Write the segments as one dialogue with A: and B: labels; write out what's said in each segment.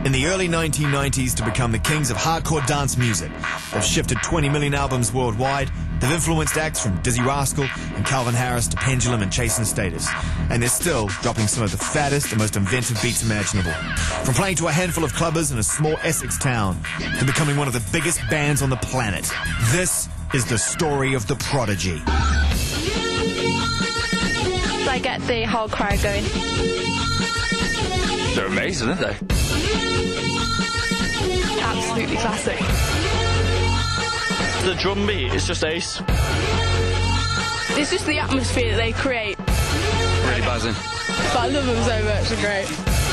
A: In the early 1990s, to become the kings of hardcore dance music, they've shifted 20 million albums worldwide. They've influenced acts from Dizzy Rascal and Calvin Harris to Pendulum and Chase and Status. And they're still dropping some of the fattest and most inventive beats imaginable. From playing to a handful of clubbers in a small Essex town to becoming one of the biggest bands on the planet. This is the story of the Prodigy.
B: I get the whole crowd going.
C: They're amazing, aren't they?
B: Absolutely classic.
C: The drum beat is just ace.
B: It's just the atmosphere that they create.
C: Really buzzing.
B: But I love them so much, they're great.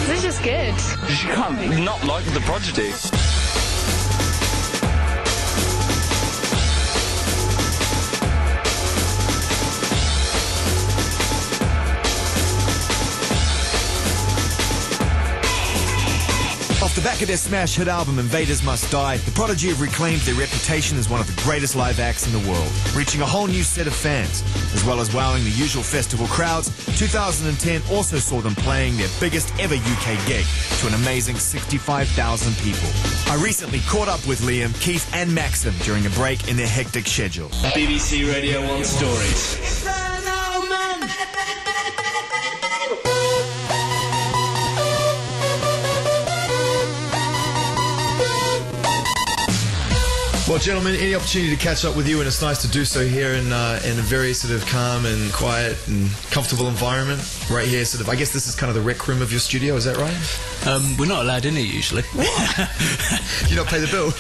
B: This is just good.
C: You can't not like the Prodigy.
A: Off the back of their smash hit album Invaders Must Die, the Prodigy have reclaimed their reputation as one of the greatest live acts in the world, reaching a whole new set of fans. As well as wowing the usual festival crowds, 2010 also saw them playing their biggest ever UK gig to an amazing 65,000 people. I recently caught up with Liam, Keith and Maxim during a break in their hectic schedule.
D: BBC Radio 1 Stories.
E: Well, gentlemen, any opportunity to catch up with you, and it's nice to do so here in a very sort of calm and quiet and comfortable environment. Right here, sort of, I guess this is kind of the rec room of your studio, is that right?
F: We're not allowed in here usually.
E: You don't pay the bill?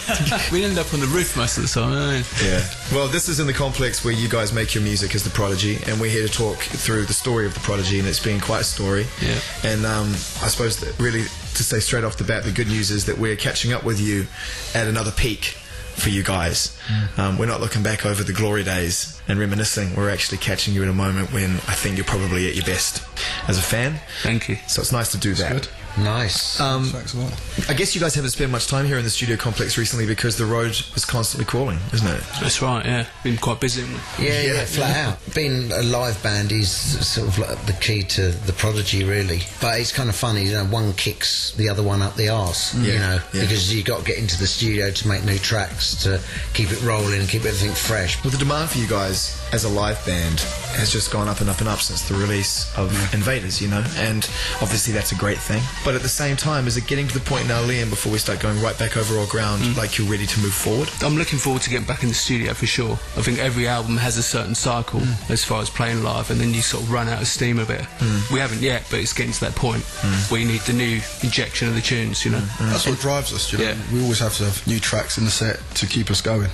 F: We end up on the roof most of the time.
E: Yeah. Well, this is in the complex where you guys make your music as the Prodigy, and we're here to talk through the story of the Prodigy, and it's been quite a story.
F: Yeah.
E: And I suppose that really, to say straight off the bat, the good news is that we're catching up with you at another peak for you guys. We're not looking back over the glory days and reminiscing. We're actually catching you in a moment when I think you're probably at your best as a fan.
F: Thank you.
E: So it's nice to do that.
G: Good.
H: Nice.
E: I guess you guys haven't spent much time here in the studio complex recently because the road is constantly crawling, isn't it?
F: That's right, yeah. Been quite busy.
H: Yeah, flat out. Being a live band is sort of like the key to the Prodigy, really. But it's kind of funny, you know, one kicks the other one up the arse, you know, because you've got to get into the studio to make new tracks, to keep it rolling and keep everything fresh.
E: Well, the demand for you guys as a live band has just gone up and up and up since the release of Invaders, you know, and obviously that's a great thing. But at the same time, is it getting to the point now, Liam, before we start going right back over all ground, like you're ready to move forward?
F: I'm looking forward to getting back in the studio for sure. I think every album has a certain cycle as far as playing live, and then you sort of run out of steam a bit. We haven't yet, but it's getting to that point where you need the new injection of the tunes, you know.
G: That's what drives us, you know. We always have to have new tracks in the set to keep us going.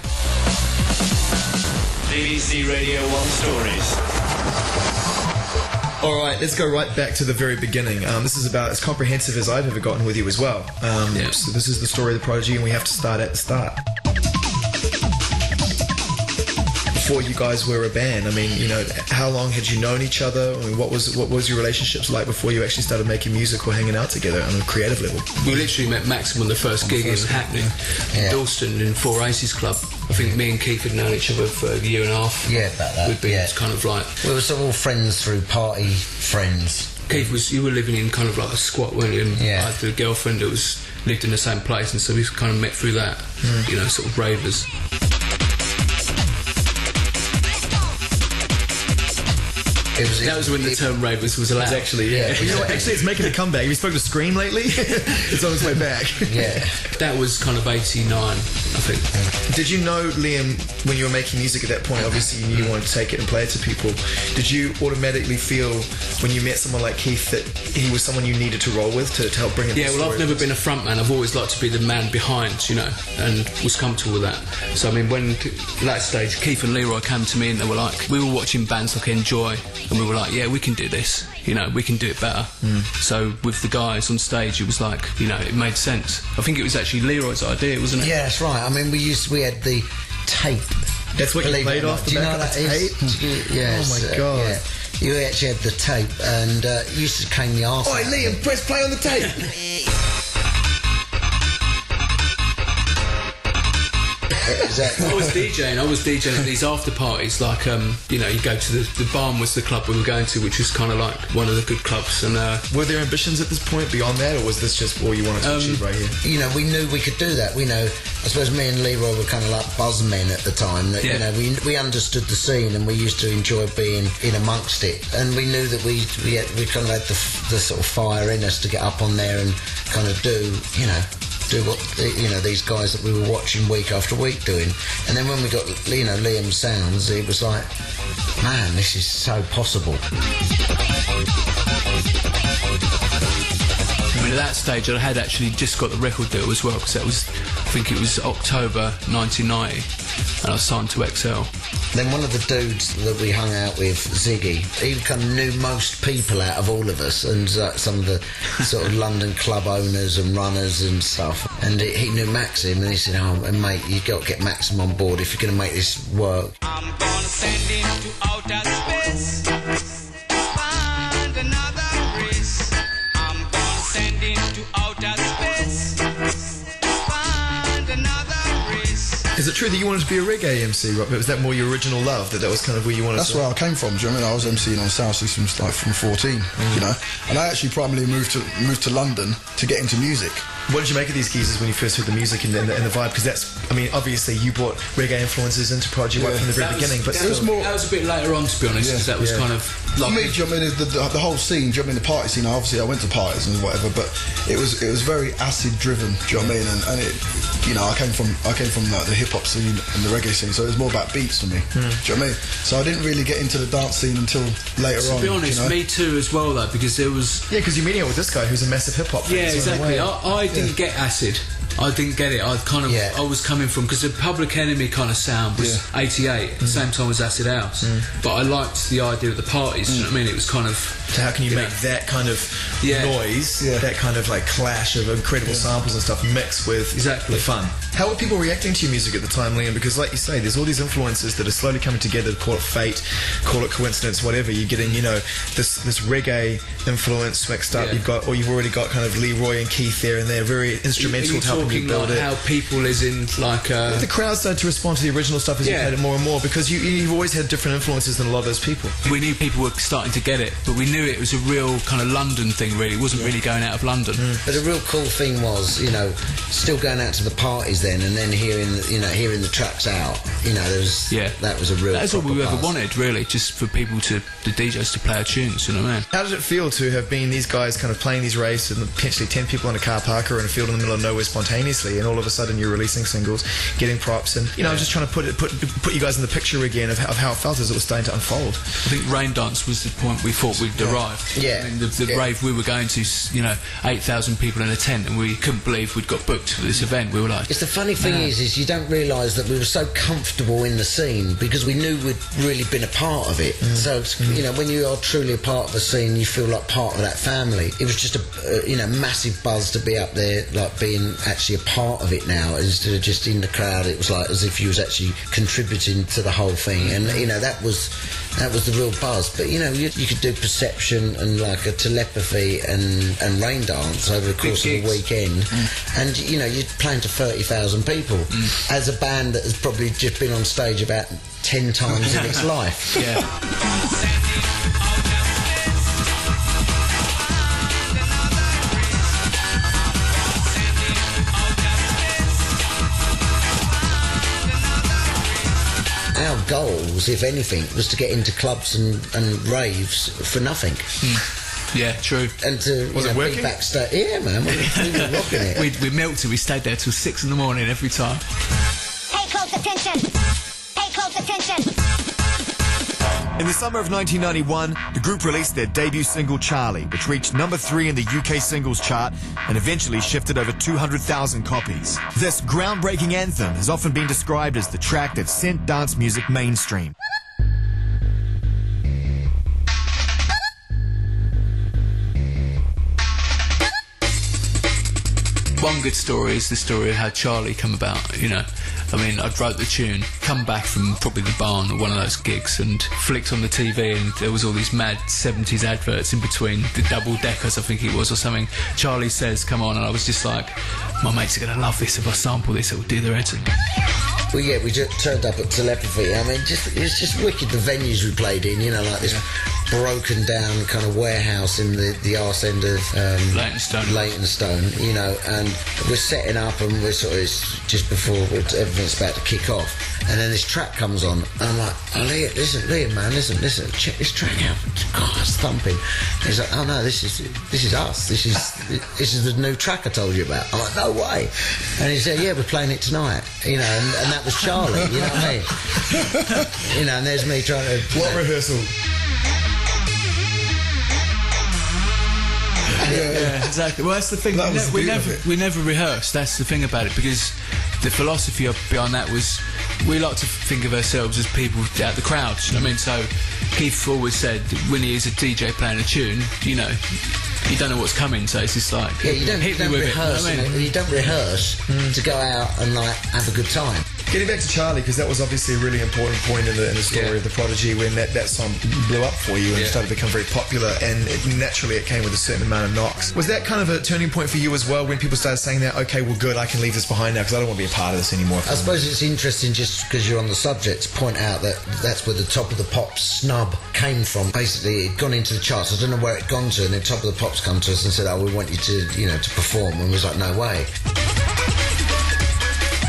D: BBC Radio 1 Stories.
E: Alright, let's go right back to the very beginning. This is about as comprehensive as I've ever gotten with you as well. So this is the story of the Prodigy, and we have to start at the start. Before you guys were a band, I mean, you know, how long had you known each other? I mean, what was your relationships like before you actually started making music or hanging out together on a creative level?
F: We literally met Maxim on the first gig in Hackney, in Dalston, in Four Aces Club. I think me and Keith had known each other for a year and a half.
H: Yeah, about that.
F: We'd been kind of like...
H: We were sort of all friends through party friends.
F: Keith, you were living in kind of like a squat, weren't you? And I had a girlfriend that lived in the same place, and so we kind of met through that, you know, sort of ravers. That was when the term ravers was allowed.
E: Actually, Well, you know what, actually it's making a comeback. Have you spoken to Scream lately? It's on its way back.
F: That was kind of 89, I think.
E: Did you know, Liam, when you were making music at that point, obviously you knew you wanted to take it and play it to people, did you automatically feel when you met someone like Keith that he was someone you needed to roll with to help bring it?
F: Yeah, well, I've never been a front man. I've always liked to be the man behind, you know, and was comfortable with that. So I mean, when at that stage Keith and Leroy came to me and they were like, we were watching bands like Enjoy, and we were like, yeah, we can do this, you know, we can do it better. So with the guys on stage, it was like, you know, it made sense. I think it was actually Leroy's idea, wasn't it?
H: Yeah, that's right. I mean, we had the tape.
E: That's what you played off the back of the tape?
H: Yes.
E: Oh my God.
H: Yeah. You actually had the tape, and you used to cane the arse.
E: Oi, Liam, press play on the tape.
H: Exactly.
F: I was DJing at these after parties, like, you know, you go to the Barn was the club we were going to, which was kind of like one of the good clubs. And
E: were there ambitions at this point beyond that, or was this just all you wanted to achieve right here?
H: You know, we knew we could do that. We know, I suppose me and Leroy were kind of like buzzmen at the time. That, you know, we understood the scene and we used to enjoy being in amongst it. And we knew that we kind of had the sort of fire in us to get up on there and kind of do what these guys that we were watching week after week doing. And then when we got Liam's sounds, it was like, man, this is so possible.
F: I mean, at that stage, I had actually just got the record deal as well, because that was, I think it was October 1990, and I was signed to XL.
H: Then one of the dudes that we hung out with, Ziggy, he kind of knew most people out of all of us, and some of the sort of London club owners and runners and stuff. And he knew Maxim, and he said, "Oh, mate, you got to get Maxim on board if you're going to make this work."
I: I'm gonna send him to outer space, find another race. I'm gonna send him to outer space, find another race.
E: Is it true that you wanted to be a reggae MC, Rob? Was that more your original love, that was kind of where you wanted
G: That's
E: to...
G: where I came from, do you know what I mean? I was MCing on sound systems like from 14, you know? And I actually primarily moved to London to get into music.
E: What did you make of these geezers when you first heard the music and the vibe? Because that's, I mean, obviously you brought reggae influences into Prodigy right from the very beginning, but
F: that was a bit later on, to be honest, because that was kind of like...
G: I mean, do you know what I mean, the whole scene, do you know what I mean, the party scene, obviously I went to parties and whatever, but it was very acid driven, do you know what I mean? And it, you know, I came from the hip hop scene and the reggae scene, so it was more about beats for me, do you know what I mean? So I didn't really get into the dance scene until later on.
F: To be honest, me too as well, though, because there was...
E: Yeah, because you're meeting up with this guy who's a massive hip hop fan.
F: Yeah, exactly. I didn't get acid. I didn't get it. I was coming from, because the Public Enemy kind of sound was 88 at the same time as Acid House, but I liked the idea of the parties. You know what I mean? It was kind of...
E: So how can you make that kind of noise, that kind of like clash of incredible samples and stuff mixed with the fun? How were people reacting to your music at the time, Liam? Because like you say, there's all these influences that are slowly coming together. Call it fate, call it coincidence, whatever. You're getting, you know, this reggae influence mixed up. You've already got kind of Leroy and Keith there, and they're very instrumental to helping you build
F: like
E: it.
F: How people is in like
E: the crowd started to respond to the original stuff as you played it more and more, because you've always had different influences than a lot of those people.
F: We knew people were starting to get it, but we knew it was a real kind of London thing, really. It wasn't really going out of London.
H: But the real cool thing was, you know, still going out to the parties then, and then hearing the tracks out. You know, that was a real...
F: That's all we ever wanted, really, just for people the DJs to play our tunes, you know what I mean?
E: How did it feel to have been these guys kind of playing these races and potentially 10 people in a car park or in a field in the middle of nowhere spontaneously, and all of a sudden you're releasing singles, getting props, and, you know, I'm just trying to put you guys in the picture again of how it felt as it was starting to unfold.
F: I think Rain Dance was the point we thought we'd arrived.
H: Yeah.
F: I mean, the rave we were going to, you know, 8,000 people in a tent, and we couldn't believe we'd got booked for this event. We were like...
H: It's the funny thing is you don't realise that we were so comfortable in the scene because we knew we'd really been a part of it. So, you know, when you are truly a part of a scene, you feel like part of that family. It was just a massive buzz to be up there, like being actually a part of it now, instead of just in the crowd. It was like as if you was actually contributing to the whole thing, and you know that was the real buzz. But you know, you could do Perception and like a Telepathy and Rain Dance over the course of a weekend, and you know you're playing to 30,000 people as a band that has probably just been on stage about 10 times in its life. Our goals, if anything, was to get into clubs and raves for nothing.
F: Yeah, true.
H: And to be backstage. Yeah, man, we were rocking it.
F: We milked it. We stayed there till 6 in the morning every time.
J: Pay close attention. Pay close attention.
A: In the summer of 1991, the group released their debut single Charlie, which reached number 3 in the UK singles chart and eventually shifted over 200,000 copies. This groundbreaking anthem has often been described as the track that sent dance music mainstream.
F: One good story is the story of how Charlie come about, you know. I mean, I wrote the tune, come back from probably the Barn or one of those gigs, and flicked on the TV, and there was all these mad 70s adverts in between, the double-deckers I think it was or something. Charlie Says, come on, and I was just like, my mates are going to love this if I sample this, it will do their heads in.
H: Well, yeah, we just turned up at Telepathy. I mean, it was just wicked, the venues we played in, you know, like this broken down kind of warehouse in the arse end of Leytonstone, you know, and we're setting up and we're sort of, it's just before everything's about to kick off, and then this track comes on, and I'm like, oh, Liam, man, listen, check this track out. God, it's thumping. And he's like, oh no, this is us. This is the new track I told you about. I'm like, no way. And he said, yeah, we're playing it tonight, you know, and that was Charlie, you know what I mean? You know, and there's me trying to...
E: What rehearsal?
F: Yeah, exactly. Well, that's the thing. We never rehearsed. That's the thing about it, because the philosophy behind that was we like to think of ourselves as people out the crowd. You know what I mean? So Keith always said that when he is a DJ playing a tune, you know, you don't know what's coming. So it's just like,
H: you don't rehearse. You don't rehearse to go out and like have a good time.
E: Getting back to Charlie, because that was obviously a really important point in the story of the Prodigy, when that song blew up for you and started to become very popular, and naturally it came with a certain amount of knocks. Was that kind of a turning point for you as well, when people started saying that, okay, well good, I can leave this behind now because I don't want to be a part of this anymore?
H: I suppose it's interesting, just because you're on the subject, to point out that that's where the Top of the Pops snub came from. Basically, it'd gone into the charts. I don't know where it'd gone to, and then Top of the Pops come to us and said, oh, we want you to, you know, to perform, and we was like, no way.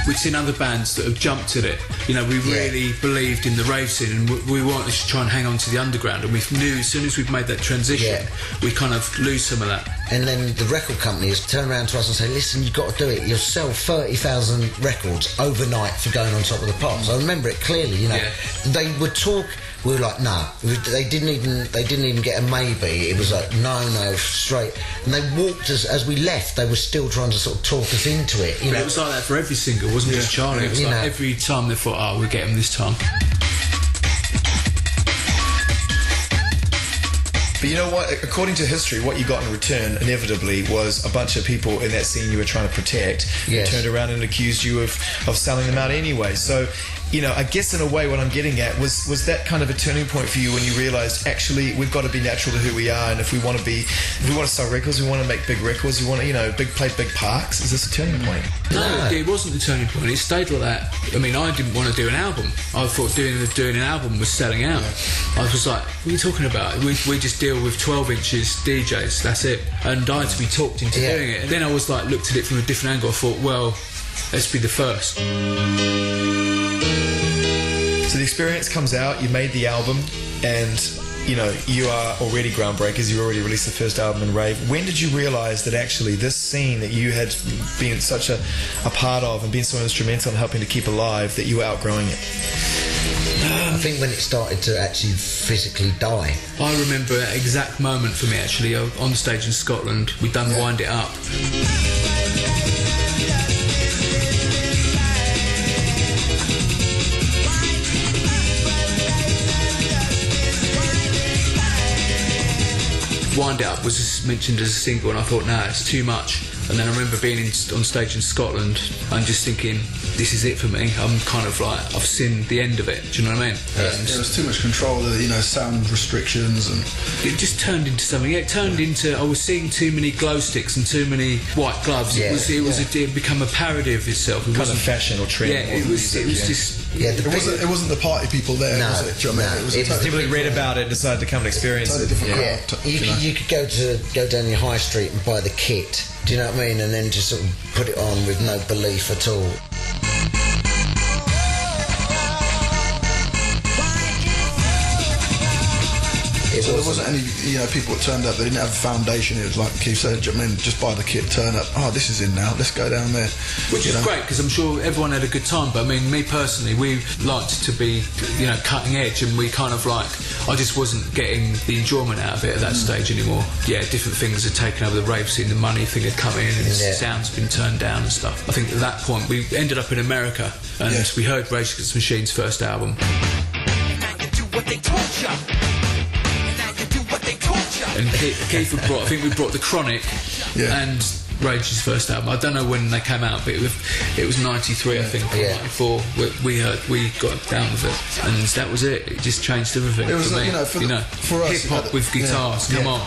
F: We'd seen other bands that have jumped at it. You know, we really believed in the rave scene, and we wanted to try and hang on to the underground, and we knew as soon as we'd made that transition, we'd kind of lose some of that.
H: And then the record companies turn around to us and say, listen, you've got to do it. You'll sell 30,000 records overnight for going on Top of the Pops. I remember it clearly, you know. They would talk... We were like, no. They didn't even get a maybe. It was like, no, straight. And they walked us, as we left, they were still trying to sort of talk us into it. You know?
F: It was like that for every single, wasn't just Charlie. It was like every time they thought, oh, we'll get him this time.
E: But you know what? According to history, what you got in return, inevitably, was a bunch of people in that scene you were trying to protect who turned around and accused you of selling them out anyway. So, you know, I guess in a way what I'm getting at was that kind of a turning point for you when you realised, actually, we've got to be natural to who we are, and if we want to sell records, we want to make big records, we want to, you know, play big parks. Is this a turning point?
F: No, it wasn't a turning point. It stayed like that. I mean, I didn't want to do an album. I thought doing an album was selling out. I was like, what are you talking about? We just deal with 12 inches DJs, that's it. And I had to be talked into doing it. And then I was like, looked at it from a different angle. I thought, well, let's be the first.
E: So the experience comes out, you made the album, and you know, you are already groundbreakers, you already released the first album in rave. When did you realise that actually this scene that you had been such a part of and been so instrumental in helping to keep alive, that you were outgrowing it?
H: I think when it started to actually physically die.
F: I remember that exact moment for me, actually, on stage in Scotland. We'd done Wind It Up. Wind It Up was mentioned as a single, and I thought, nah, it's too much. And then I remember being on stage in Scotland and just thinking, this is it for me. I'm kind of like, I've seen the end of it. Do you know what I mean?
G: There was too much control, you know, sound restrictions, and
F: it just turned into something. It turned into, I was seeing too many glow sticks and too many white gloves. It became a parody of itself. It
E: kind of fashion or trend.
F: Yeah, it was just.
G: Yeah, it wasn't the party people there, was it? Do you know what I mean? It was
E: people who read about it decided to come and experience it.
H: You could go down your high street and buy the kit. Do you know what I mean? And then just sort of put it on with no belief at all.
G: So there wasn't any, you know, people that turned up, they didn't have a foundation. It was like Keith said, I mean, just buy the kit, turn up, oh, this is in now, let's go down there.
F: Which is great, because I'm sure everyone had a good time, but I mean, me personally, we liked to be, you know, cutting edge, and we kind of like, I just wasn't getting the enjoyment out of it at that stage anymore. Yeah, different things had taken over the rave scene, the money thing had come in, and the sound's been turned down and stuff. I think at that point, we ended up in America, and we heard Rage Against the Machine's first album. And Keith had brought, I think we brought The Chronic and Rage's first album. I don't know when they came out, but it was 93, I think, or 94. We got down with it, and that was it. It just changed everything.
G: It was,
F: for me.
G: For us,
F: hip hop with guitars. Come on.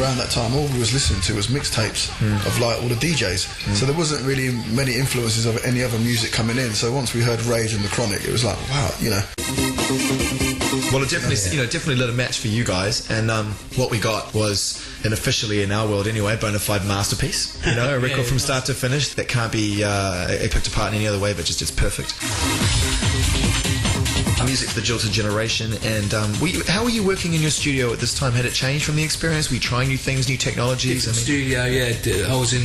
G: around that time, all we was listening to was mixtapes of like all the DJs. So there wasn't really many influences of any other music coming in. So once we heard Rage and The Chronic, it was like, wow, you know.
E: Well, it definitely, definitely lit a match for you guys, and what we got was an officially, in our world anyway, bona fide masterpiece. You know, a record from start to finish that can't be picked apart in any other way, but just it's perfect. Music for the jilted generation. And how were you working in your studio at this time? Had it changed from the experience? Were you trying new things, new technologies?
F: Different studio, yeah. I was in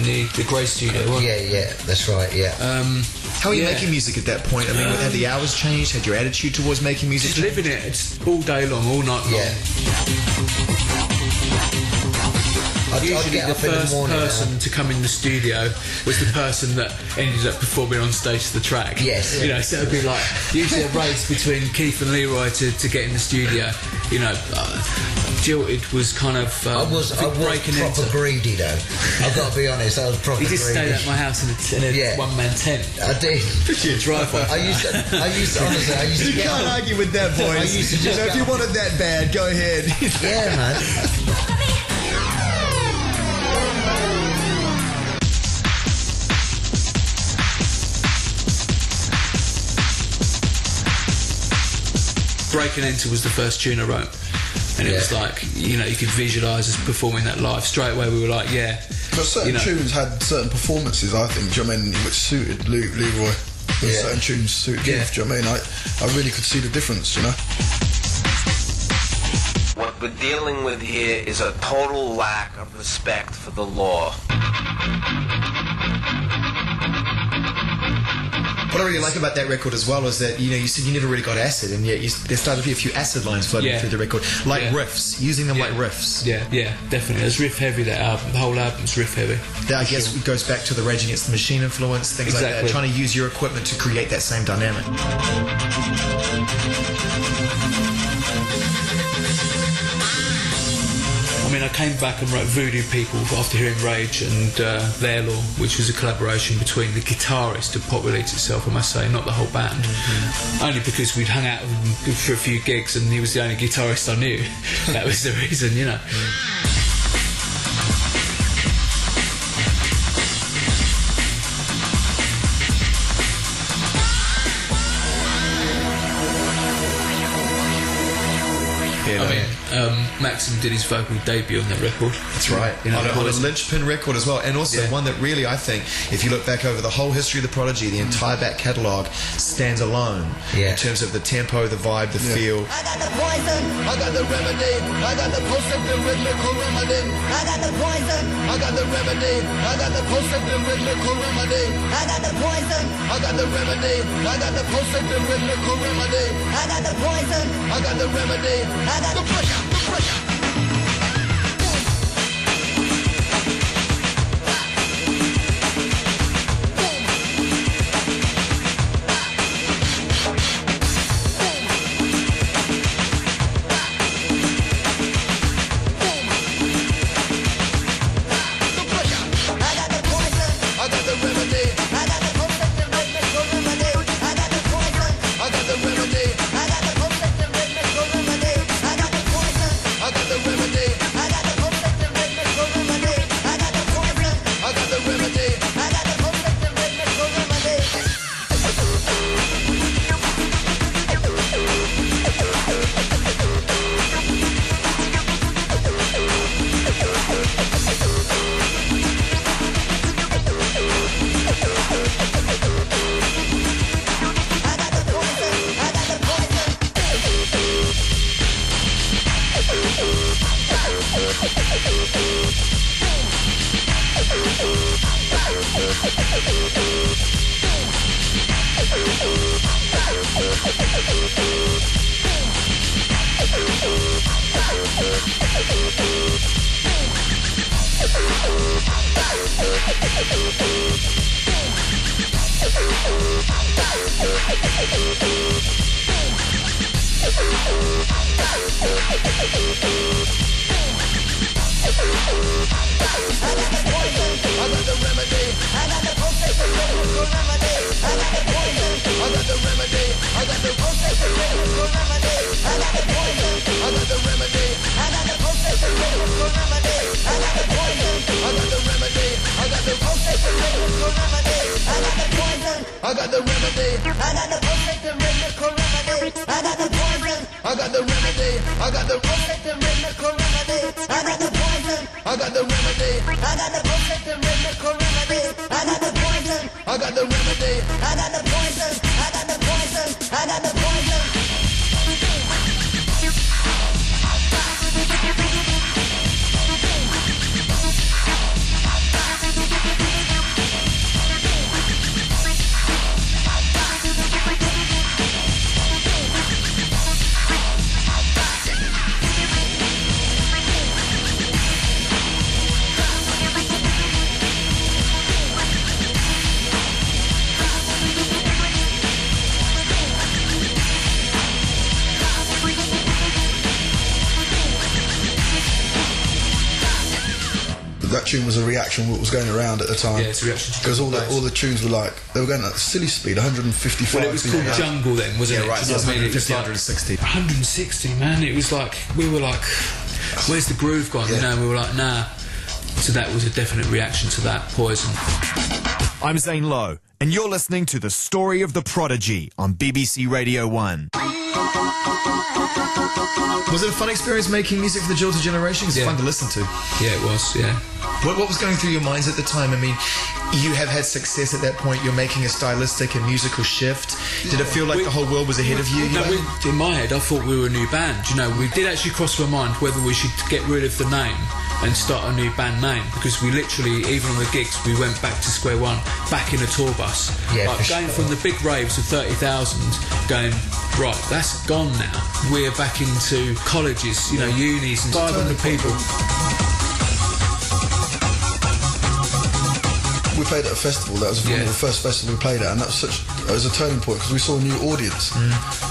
F: the Grey studio. Wasn't I?
H: Yeah, that's right. Yeah.
E: How were you making music at that point? I mean, had the hours changed? Had your attitude towards making music
F: just living it. It's all day long, all night long.
H: Yeah.
F: Usually the first person to come in the studio was the person that ended up performing on stage to the track.
H: Yes.
F: You know, so it would be like usually a race between Keith and Leroy to get in the studio. You know, Jilted was kind of
H: I was proper greedy though. I've got to be honest, I was proper greedy.
F: You just stayed at my house in a one-man tent.
H: I did.
F: Driveway.
H: I used to honestly,
E: You can't argue with that, boys.
H: I used to just
E: if you wanted that bad, go ahead.
H: Yeah, man.
F: Break and Enter was the first tune I wrote, and it was like, you know, you could visualise us performing that live. Straight away we were like, yeah.
G: But certain tunes had certain performances, I think, do you know what I mean, which suited Leroy. Certain tunes suited Keith, do you know what I mean? I really could see the difference, you know.
K: What we're dealing with here is a total lack of respect for the law.
E: What I really like about that record as well is that, you know, you said you never really got acid, and yet there started to be a few acid lines floating through the record, like riffs, using them like riffs.
F: Yeah, definitely. It's riff heavy, that album. The whole album's riff heavy.
E: That, I guess, it goes back to the Rage Against the Machine influence, things like that, trying to use your equipment to create that same dynamic.
F: I mean, I came back and wrote Voodoo People after hearing Rage and Their Law, which was a collaboration between the guitarist of Pop Release itself, I must say, not the whole band. Only because we'd hung out with him for a few gigs and he was the only guitarist I knew. That was the reason, you know. I mean, Maxim did his vocal debut on that record.
E: That's right. You know, on a linchpin record as well, and also one that really, I think, if you look back over the whole history of the Prodigy, the entire back catalogue stands alone in terms of the tempo, the vibe, the feel.
I: I got the poison, I got the remedy, I got the post-sector rhythmical remedy. I got the poison, I got the remedy, I got the post-sector rhythmical remedy. I got the poison, I got the remedy, I got the post-sector rhythmical remedy. I got the poison, I got the remedy, I got the pressure, the pressure. I got the remedy, I got the post-sector rhythmical remedy.
G: I got the remedy. I got the perfect and rhythmical remedy. I got the poison. I got the remedy. I got the perfect and rhythmical remedy. I got the poison. I got the remedy. I got the perfect and rhythmical remedy. I got the poison. I got the remedy. I got the poison. I got the poison. I got the poison. That tune was a reaction to what was going around at the time.
F: Yeah, it's a reaction to
G: because all the tunes were like they were going at silly speed, 155.
F: Well, it was called Jungle then, wasn't it?
E: Right, so 150, 160.
F: 160, man. It was like we were like, where's the groove gone?
E: Yeah.
F: You know, and we were like, nah. So that was a definite reaction to that Poison.
A: I'm Zane Lowe, and you're listening to The Story of the Prodigy on BBC Radio 1.
E: Was it a fun experience making music for the Jilted Generation? It's fun to listen to.
F: Yeah, it was, yeah.
E: What was going through your minds at the time? I mean, you have had success at that point. You're making a stylistic and musical shift. Did it feel like the whole world was ahead of you?
F: No, in my head, I thought we were a new band. You know, we did actually cross my mind whether we should get rid of the name and start a new band name, because we literally, even on the gigs, we went back to square one, back in a tour bus.
H: Yeah,
F: like going from the big raves of 30,000, going, right, that's gone now. We're back into colleges, you know, unis and 500 people.
G: We played at a festival. That was one of the first festivals we played at, and that was a turning point because we saw a new audience,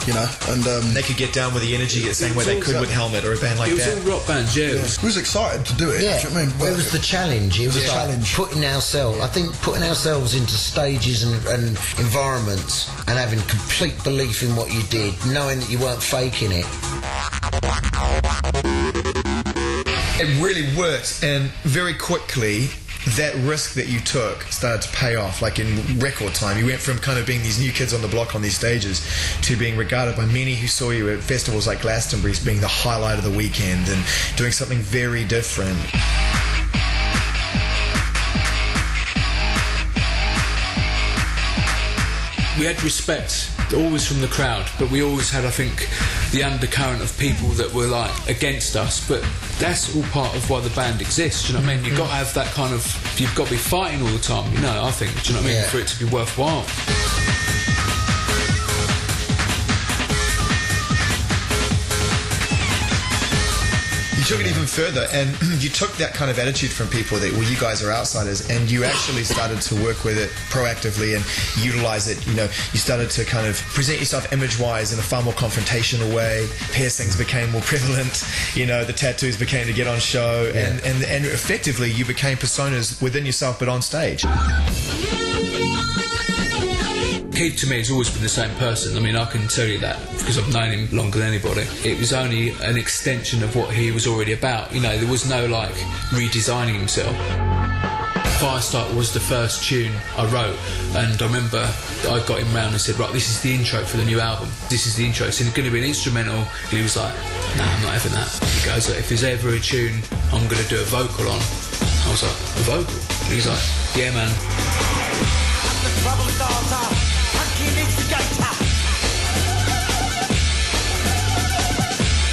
G: you know, and
E: they could get down with the energy the same way they could with Helmet or a band like that.
F: It was all rock bands, yeah.
G: We was excited to do it.
H: Yeah,
G: do you know what I mean?
H: it was the challenge. It was like
G: challenge.
H: putting ourselves. I think putting ourselves into stages and environments and having complete belief in what you did, knowing that you weren't faking it.
E: It really worked, and very quickly that risk that you took started to pay off, like in record time. You went from kind of being these new kids on the block on these stages to being regarded by many who saw you at festivals like Glastonbury as being the highlight of the weekend and doing something very different.
F: We had respect, always from the crowd, but we always had, I think, the undercurrent of people that were like against us. But that's all part of why the band exists. Do you know what I mean? You've got to have that kind of. You've got to be fighting all the time. You know, I think. Do you know what I mean? For it to be worthwhile.
E: You took it even further, and you took that kind of attitude from people that, well, you guys are outsiders, and you actually started to work with it proactively and utilize it. You know, you started to kind of present yourself image-wise in a far more confrontational way. Piercings became more prevalent. You know, the tattoos became to get on show, and effectively you became personas within yourself, but on stage.
F: Keith to me has always been the same person. I mean, I can tell you that because I've known him longer than anybody. It was only an extension of what he was already about. You know, there was no like redesigning himself. Firestarter was the first tune I wrote, and I remember I got him round and said, right, this is the intro for the new album. This is the intro. It's going to be an instrumental. And he was like, no, I'm not having that. He goes, if there's ever a tune I'm going to do a vocal on. I was like, a vocal? And he's like, yeah, man.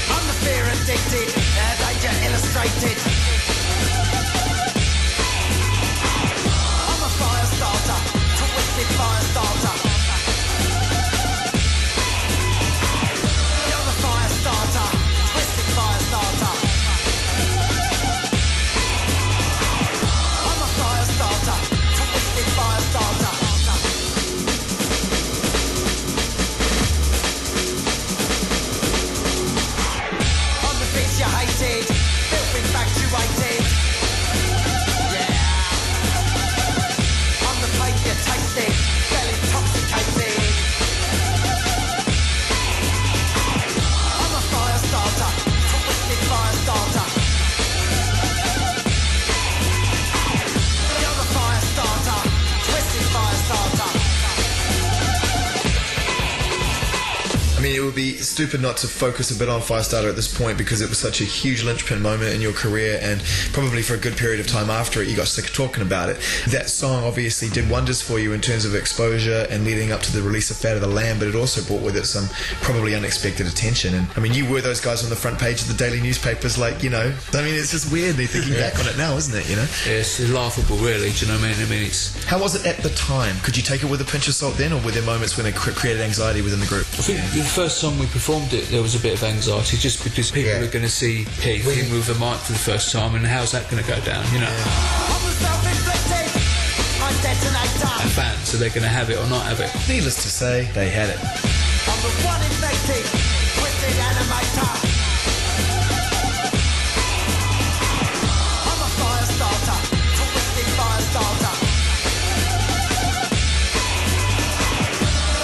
I: I'm the fear addicted, danger illustrated. I'm a fire starter, twisted fire starter. You're the fire starter, twisted fire starter. I'm a fire starter, twisted fire starter. You hated, filthy factual
E: I mean, it would be stupid not to focus a bit on Firestarter at this point because it was such a huge linchpin moment in your career, and probably for a good period of time after it, you got sick of talking about it. That song obviously did wonders for you in terms of exposure and leading up to the release of Fat of the Land, but it also brought with it some probably unexpected attention. And I mean, you were those guys on the front page of the daily newspapers, like, you know, I mean, it's just weird thinking back on it now, isn't it, you know?
F: Yeah, it's laughable, really, do you know what I mean? I mean, it's...
E: How was it at the time? Could you take it with a pinch of salt then, or were there moments when it created anxiety within the group?
F: I think the first time we performed it, there was a bit of anxiety, just because people are going to see Keith with the mic for the first time, and how's that going to go down, you know? And fans, so they're going to have it or not have it.
E: Needless to say, they had it.
I: I'm the one infected with the animator. I'm a fire starter, twisted fire starter.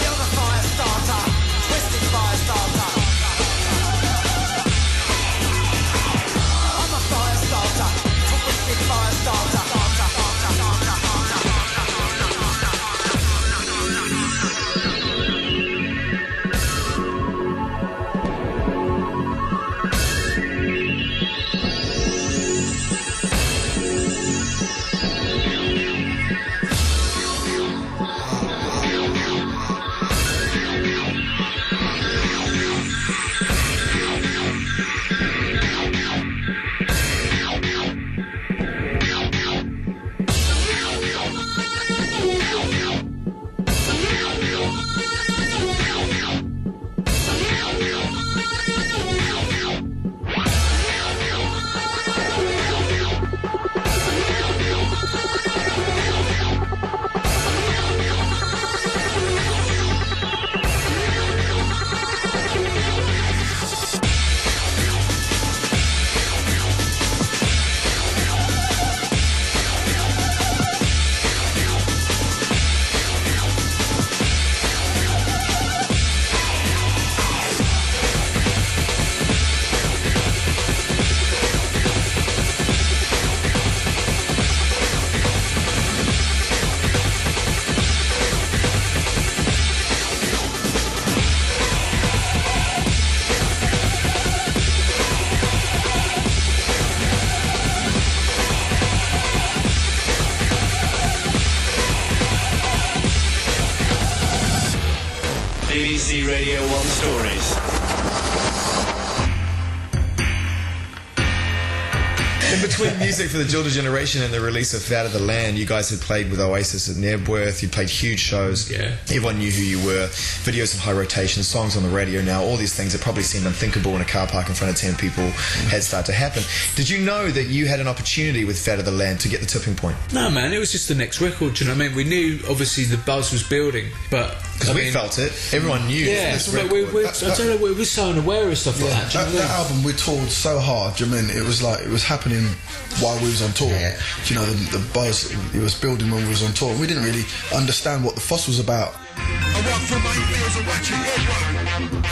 I: You're the fire starter, twisted fire starter. I'm a fire starter, twisted fire starter.
D: BBC Radio 1 Stories.
E: In between music for the Jilted Generation and the release of Fat of the Land, you guys had played with Oasis at Nebworth, you played huge shows.
F: Yeah.
E: Everyone knew who you were. Videos of high rotation, songs on the radio now, all these things that probably seemed unthinkable in a car park in front of 10 people had started to happen. Did you know that you had an opportunity with Fat of the Land to get the tipping point?
F: No, man, it was just the next record, do you know what I mean? We knew, obviously, the buzz was building, but...
E: Because we felt it. Everyone knew.
F: Yeah,
E: this
F: I don't know, we're so unaware of stuff like that. Do you know what I mean?
G: That album, we toured so hard, do you know what I mean? It was like, it was happening while we was on tour.
H: Yeah.
G: Do you know, the buzz, it was building when we was on tour. We didn't really understand what the fuss was about.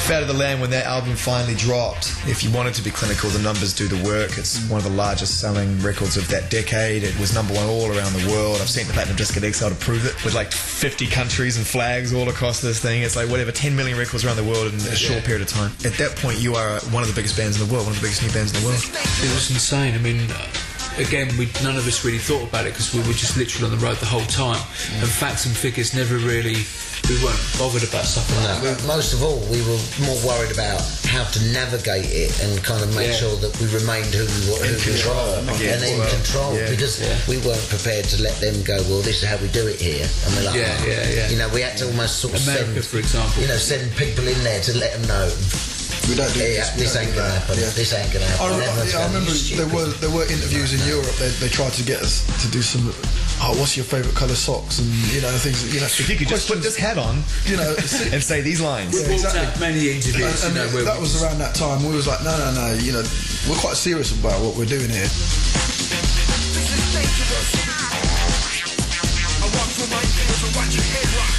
E: Fat of the Land, when that album finally dropped, if you wanted to be clinical, the numbers do the work. It's one of the largest selling records of that decade. It was number one all around the world. I've seen the Platinum Disc at Exile to prove it, with like 50 countries and flags all across this thing. It's like whatever, 10 million records around the world in a short period of time. At that point, you are one of the biggest bands in the world, one of the biggest new bands in the world.
F: It was insane. I mean, again, none of us really thought about it because we were just literally on the road the whole time. And facts and figures never really... We weren't bothered about stuff like that.
H: Most of all, we were more worried about how to navigate it and kind of make sure that we remained who we were, and in control, because we weren't prepared to let them go, well, this is how we do it here. And we're like, you know, we had to almost sort of
F: America, for example.
H: You know, send people in there to let them know.
G: We don't do
H: this ain't gonna happen. This ain't gonna happen.
G: I remember there were interviews in Europe. They tried to get us to do some. Oh, what's your favourite colour socks? And you know things. You know,
E: if you could just put this hat on,
G: you know,
E: and say these lines.
G: Yeah, exactly.
F: Many interviews.
G: And that was around that time. We was like, no. You know, we're quite serious about what we're doing here.
I: This is dangerous. I walk through my fields and watch your head rock.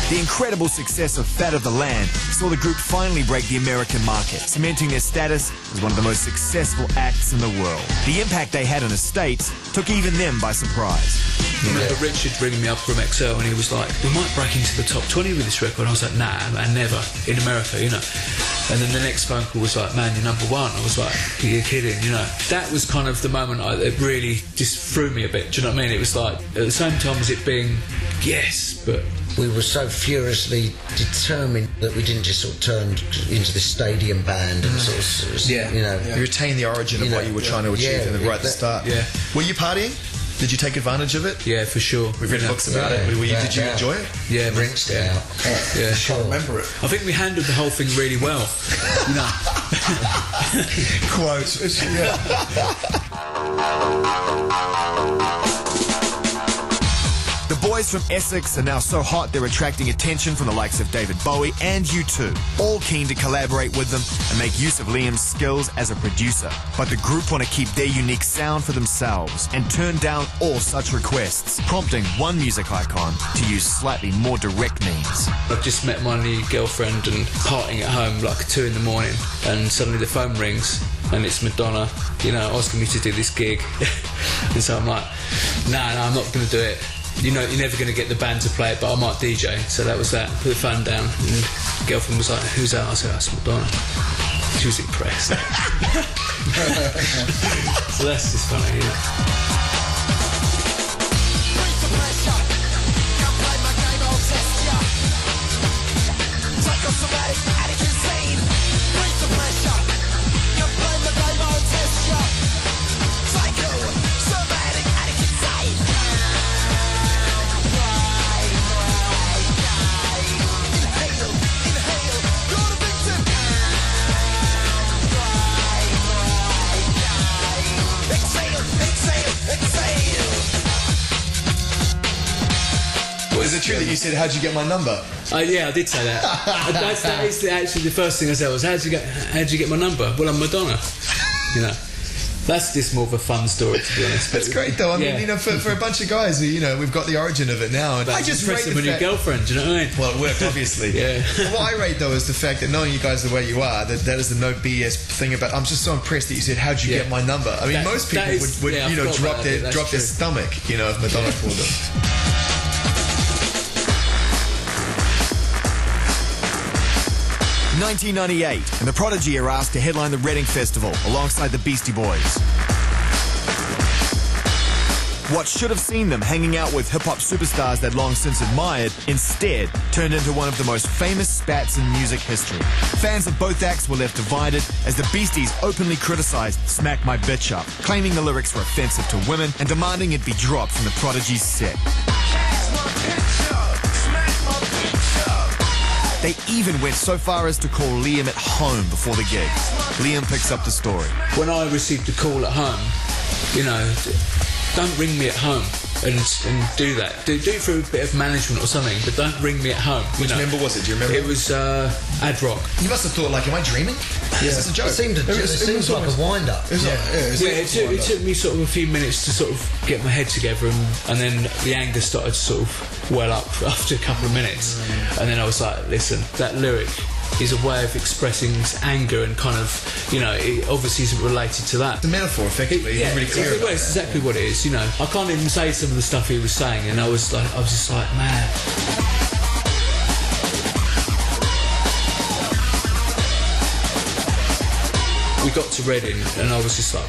A: The incredible success of Fat of the Land saw the group finally break the American market, cementing their status as one of the most successful acts in the world. The impact they had in the States took even them by surprise.
F: I remember Richard ringing me up from XL and he was like, we might break into the top 20 with this record. And I was like, nah, man, never. In America, you know. And then the next phone call was like, man, you're number one. I was like, you're kidding, you know. That was kind of the moment that really just threw me a bit, do you know what I mean? It was like, at the same time as it being, yes, but...
H: We were so furiously determined that we didn't just sort of turn into this stadium band and sort of, you know...
E: You retain the origin of what you were trying to achieve right at the start.
F: Yeah.
E: Were you partying? Did you take advantage of it?
F: Yeah, for sure.
E: We've read books about it. Did you enjoy it?
F: Yeah,
H: rinsed it out.
F: Yeah,
G: I remember it.
F: I think we handled the whole thing really well. You know.
G: Quotes.
A: The boys from Essex are now so hot they're attracting attention from the likes of David Bowie and U2, all keen to collaborate with them and make use of Liam's skills as a producer. But the group want to keep their unique sound for themselves and turn down all such requests, prompting one music icon to use slightly more direct means.
F: I've just met my new girlfriend and partying at home like 2 in the morning, and suddenly the phone rings and it's Madonna, you know, asking me to do this gig. And so I'm like, no, I'm not going to do it. You know, you're never going to get the band to play it, but I might DJ. So that was that. Put the phone down, and the girlfriend was like, who's that? I said, that's Madonna. She was impressed. So that's just funny, you know.
E: Is it true that you said, how'd you get my number?
F: Yeah, I did say that. that is actually the first thing I said was, how'd you get my number? Well, I'm Madonna. You know, that's just more of a fun story, to be honest.
E: That's great, though. I mean, you know, for a bunch of guys, you know, we've got the origin of it now. And
F: I just rate them with your girlfriend, do you know what I mean?
E: Well, it worked, obviously.
F: Yeah.
E: What I rate, though, is the fact that knowing you guys the way you are, that is the no BS thing about. I'm just so impressed that you said, "How'd you get my number?" I mean, most people would you know, drop their stomach, you know, if Madonna called them.
A: 1998, and the Prodigy are asked to headline the Reading Festival alongside the Beastie Boys. What should have seen them hanging out with hip-hop superstars they'd long since admired, instead turned into one of the most famous spats in music history. Fans of both acts were left divided as the Beasties openly criticized Smack My Bitch Up, claiming the lyrics were offensive to women and demanding it be dropped from the Prodigy's set. They even went so far as to call Liam at home before the gig. Liam picks up the story.
F: When I received a call at home, you know, don't ring me at home and do that. Do it through a bit of management or something, but don't ring me at home.
E: Which member was it? Do you remember?
F: It was Ad Rock.
E: You must have thought, like, am I dreaming?
H: Yeah.
E: Is this a joke?
H: It seems like a wind-up.
F: It took me sort of a few minutes to sort of get my head together, and then the anger started to sort of well up after a couple of minutes. And then I was like, listen, that lyric is a way of expressing anger and kind of, you know, it obviously isn't related to that.
E: The metaphor, effectively,
F: yeah,
E: really clear about
F: it's exactly what it is, you know. I can't even say some of the stuff he was saying, and I was just like, man. We got to Reading, and I was just like,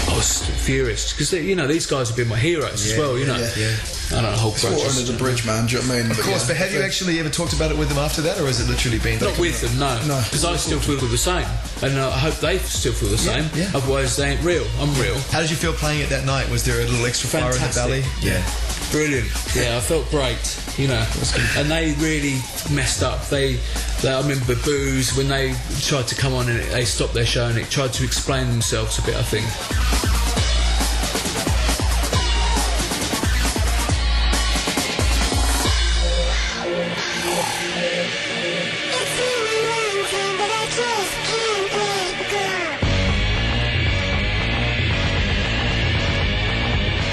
F: I was furious because you know, these guys have been my heroes as well, you know. I don't know, whole
G: it's water under the bridge, man. Do you know what I mean?
E: Of course, but have you actually ever talked about it with them after that, or has it literally been
F: not with them? No, because I still feel the same, and I hope they still feel the same. Otherwise, they ain't real. I'm real.
E: How did you feel playing it that night? Was there a little extra fire in the belly?
F: Yeah, brilliant. Yeah, I felt great. You know, and they really messed up. I remember Booze when they tried to come on and they stopped their show and it tried to explain themselves a bit, I think.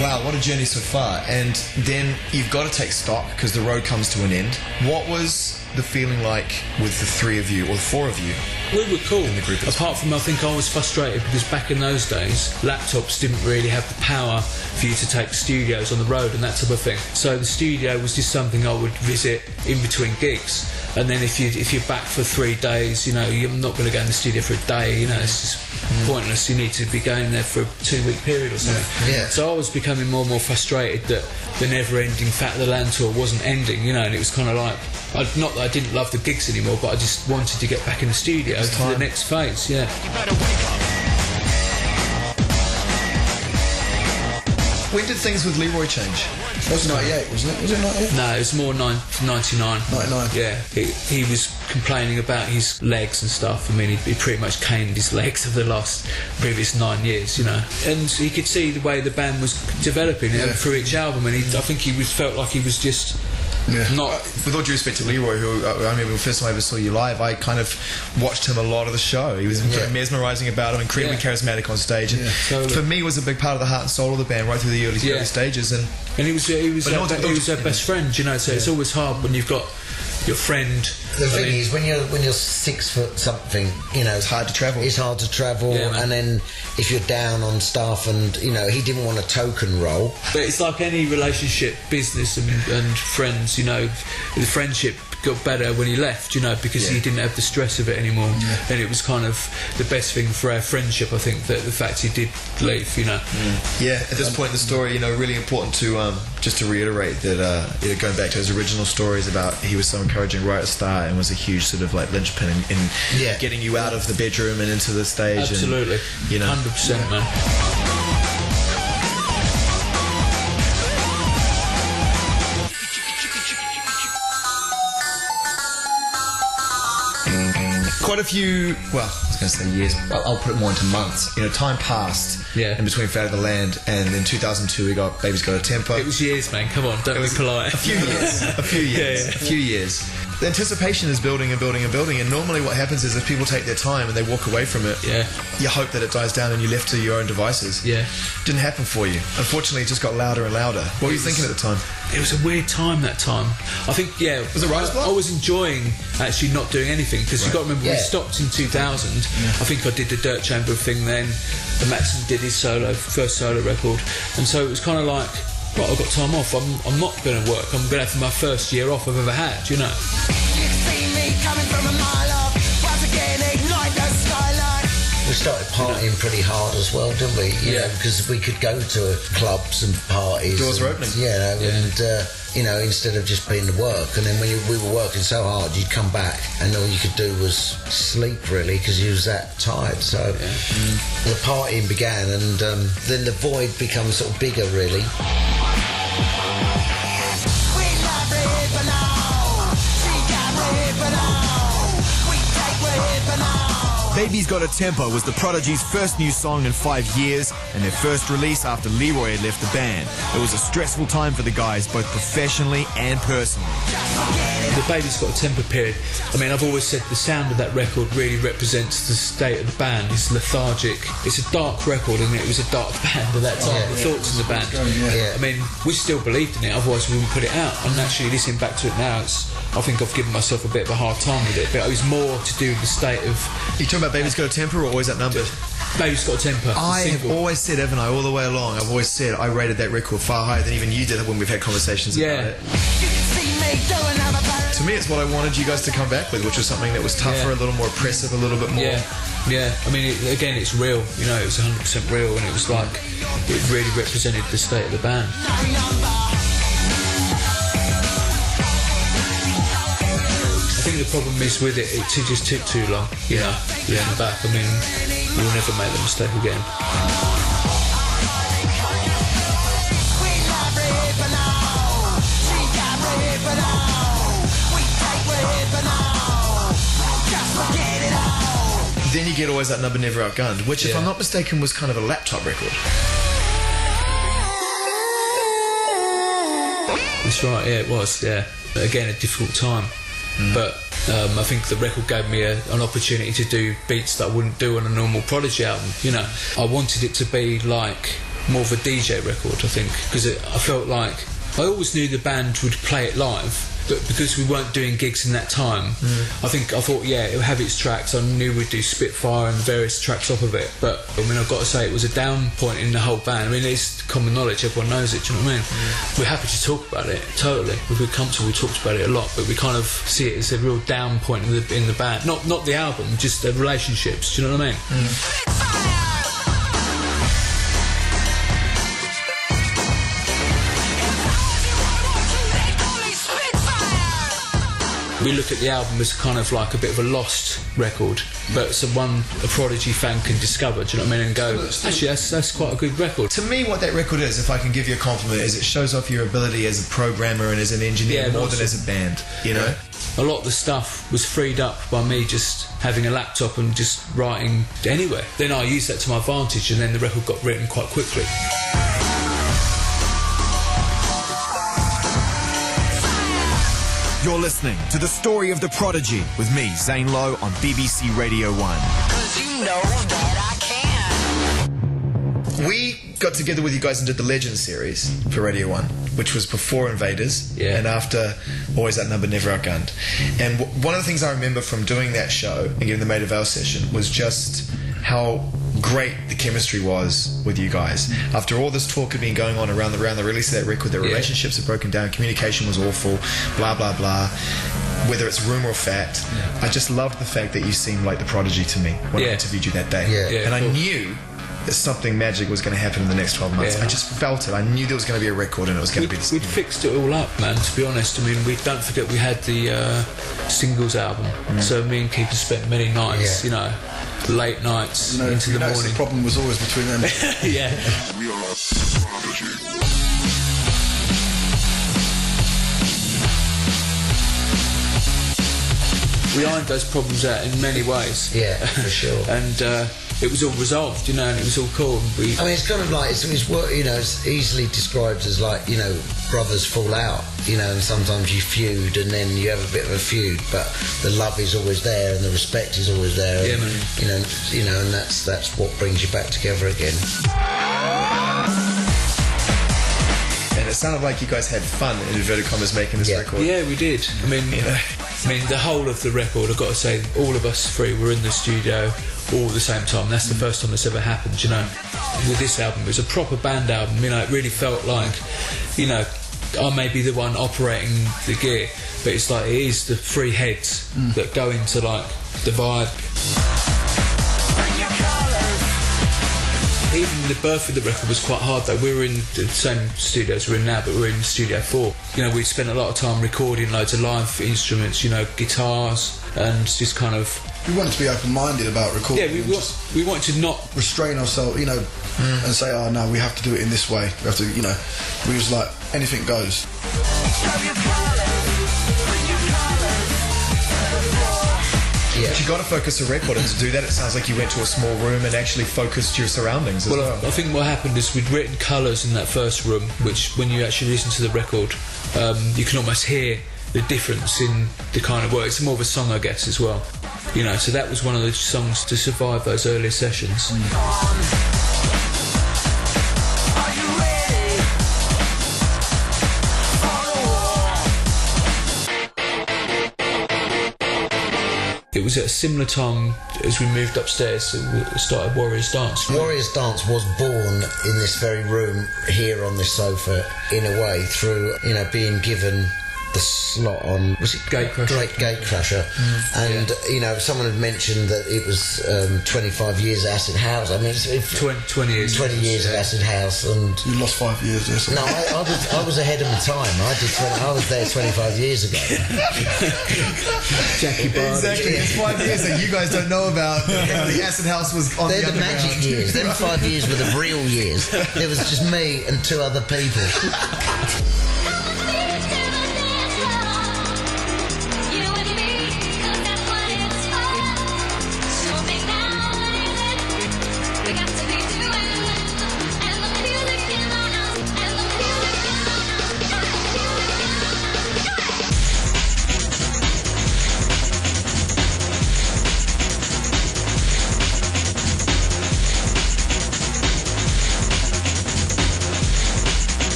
E: Wow, what a journey so far. And then you've got to take stock because the road comes to an end. What was the feeling like with the three of you, or the four of you?
F: We were cool.
E: In the group.
F: Apart from, I think I was frustrated because back in those days, laptops didn't really have the power for you to take studios on the road and that type of thing. So the studio was just something I would visit in between gigs. And then if you're back for 3 days, you know, you're not going to go in the studio for a day. You know, it's just pointless. You need to be going there for a 2-week period or something.
H: Yeah.
F: So I was becoming more and more frustrated that the never-ending Fat of the Land tour wasn't ending. You know, and it was kind of like, not that I didn't love the gigs anymore, but I just wanted to get back in the studio for the next phase. Yeah.
E: When did things with Leroy change?
G: That was 98, wasn't it? Was it 98?
F: No, it was more 99.
G: 99.
F: Yeah, he was complaining about his legs and stuff. I mean, he pretty much caned his legs for the previous 9 years, you know. And he could see the way the band was developing through each album, and I think he felt like he was just... not.
E: With all due respect to Leroy, who I remember the first time I ever saw you live, I kind of watched him a lot of the show. He was mesmerising about him, incredibly charismatic on stage, and for me was a big part of the heart and soul of the band right through the early stages. And
F: he was our best friend, you know. So it's always hard when you've got your friend.
H: The thing is, when you're 6 foot something, you know,
E: it's hard to travel.
H: It's hard to travel, and then if you're down on stuff, and you know, he didn't want a token role.
F: But it's like any relationship, business and friends. You know, the friendship got better when he left, you know, because he didn't have the stress of it anymore, and it was kind of the best thing for our friendship, I think, that the fact he did leave, you know.
E: Yeah, at this point in the story, you know, really important to just to reiterate that going back to his original stories about he was so encouraging right at the start and was a huge sort of like linchpin in getting you out of the bedroom and into the stage.
F: Absolutely.
E: And, you know,
F: 100%, man.
E: quite a few, well, I was going to say years, I'll put it more into months. You know, time passed in between Fat of the Land, and in 2002 we got Baby's Got a Temper.
F: It was years, man, come on, don't be polite.
E: A few years. The anticipation is building and building and building, and normally what happens is if people take their time and they walk away from it, you hope that it dies down and you're left to your own devices. Didn't happen for you. Unfortunately, it just got louder and louder. What were you thinking at the time?
F: It was a weird time that time. I think,
E: was it writer's block?
F: I was enjoying actually not doing anything, because you've got to remember we stopped in 2000. I think I did the Dirt Chamber thing then, and Max did his first solo record, and so it was kind of like, right, I've got time off, I'm not going to work, I'm going to have my first year off I've ever had, you know.
I: You've seen me coming from a mile off, once again ignite the skyline.
H: We started partying pretty hard as well, didn't we? You know, because we could go to clubs and parties.
E: Doors were opening.
H: And you know, instead of just being to work, and then when we were working so hard, you'd come back and all you could do was sleep, really, because you was that tired. So the partying began, and then the void becomes sort of bigger, really.
I: We love Ripper now, she got Ripper now, we take Ripper now.
A: Baby's Got a Temper was the Prodigy's first new song in 5 years, and their first release after Leroy had left the band. It was a stressful time for the guys, both professionally and personally.
F: The Baby's Got a Temper period, I mean, I've always said the sound of that record really represents the state of the band. It's lethargic. It's a dark record, and it was a dark band at that time. The thoughts in the band. I mean, we still believed in it, otherwise we wouldn't put it out. And actually, listening back to it now, I think I've given myself a bit of a hard time with it, but it was more to do with the state of...
E: You talking about Baby's Got a Temper or Always Outnumbered?
F: Baby's Got a Temper.
E: I have always said, Evan, all the way along, I've always said I rated that record far higher than even you did when we've had conversations about it. To me, it's what I wanted you guys to come back with, which was something that was tougher, a little more oppressive, a little bit more...
F: Yeah. I mean, again, it's real, you know, it was 100% real, and it was like, it really represented the state of the band. I think the problem is with it, it just took too long, you know, getting back. I mean, we'll never make the mistake again.
E: Then you get Always Outnumbered, Never Outgunned, which, if I'm not mistaken, was kind of a laptop record.
F: That's right, it was, Again, a difficult time. But I think the record gave me an opportunity to do beats that I wouldn't do on a normal Prodigy album, you know. I wanted it to be like more of a DJ record, I think, because I felt like I always knew the band would play it live, but because we weren't doing gigs in that time, I thought, yeah, it would have its tracks. I knew we'd do Spitfire and various tracks off of it, but I mean, I've got to say it was a down point in the whole band. I mean, it's common knowledge, everyone knows it, do you know what I mean? We're happy to talk about it, totally. If we're comfortable, we talked about it a lot, but we kind of see it as a real down point in the band. Not the album, just the relationships, do you know what I mean? We look at the album as kind of like a bit of a lost record, but it's one a Prodigy fan can discover, do you know what I mean, and go, actually, that's quite a good record.
E: To me, what that record is, if I can give you a compliment, is it shows off your ability as a programmer and as an engineer more than as a band, you know?
F: A lot of the stuff was freed up by me just having a laptop and just writing anywhere. Then I used that to my advantage, and then the record got written quite quickly.
A: You're listening to The Story of the Prodigy with me, Zane Lowe, on BBC Radio 1.
I: 'Cause you know that I can.
E: We got together with you guys and did the Legends series for Radio 1, which was before Invaders and after Always Outnumbered, Never Outgunned. And one of the things I remember from doing that show and getting the Maid of Vale session was just how great the chemistry was with you guys. After all this talk had been going on around the release of that record, their relationships had broken down, communication was awful, blah blah blah, whether it's rumour or fact. I just loved the fact that you seemed like the Prodigy to me when I interviewed you that day. And I knew that something magic was going to happen in the next 12 months. I just felt it. I knew there was going to be a record and it was going to be this.
F: We'd fixed it all up, man, to be honest. I mean, don't forget we had the singles album, so me and Keeper spent many nights, you know, late nights into the morning.
G: The problem was always between them.
F: Yeah.
L: We are Prodigy.
F: We ironed those problems out in many ways.
H: Yeah, for sure.
F: And it was all resolved, you know, and it was all cool.
H: I mean, it's kind of like, it's you know, it's easily described as like, you know, brothers fall out, you know, and sometimes you feud and then you have a bit of a feud, but the love is always there and the respect is always there.
F: Yeah,
H: and,
F: man.
H: You know, and that's what brings you back together again.
E: And it sounded like you guys had fun, in inverted commas, making this record.
F: Yeah, we did. I mean, the whole of the record, I've got to say, all of us three were in the studio all at the same time. That's the first time that's ever happened, you know. With this album, it was a proper band album, you know, it really felt like, you know, I may be the one operating the gear, but it's like it is the three heads that go into, like, the vibe. Even the birth of the record was quite hard though. We were in the same studios we're in now, but we were in Studio 4. You know, we'd spent a lot of time recording loads of live instruments, you know, guitars, and just kind of...
G: We wanted to be open-minded about recording.
F: Yeah, we wanted to not...
G: restrain ourselves, you know, and say, oh no, we have to do it in this way. We have to, you know, we was like, anything goes.
E: Yeah. But you got to focus a record, and to do that, it sounds like you went to a small room and actually focused your surroundings as well.
F: I think what happened is we'd written colours in that first room, which when you actually listen to the record, you can almost hear the difference in the kind of work. It's more of a song, I guess, as well. You know, so that was one of the songs to survive those earlier sessions. It was at a similar time as we moved upstairs, so we started Warriors Dance.
H: Warriors Dance was born in this very room here on this sofa, in a way, through, you know, being given the slot on, was it Gatecrasher? And you know, someone had mentioned that it was 25 years Acid House. I mean,
F: 20 years
H: of Acid House, and
G: you lost 5 years there. So.
H: No, I was ahead of my time. I was there 25 years ago.
F: Jackie Barr.
E: Exactly, it's 5 years that you guys don't know about. The Acid House was on
H: They're the magic years. Them 5 years were the real years. It was just me and two other people.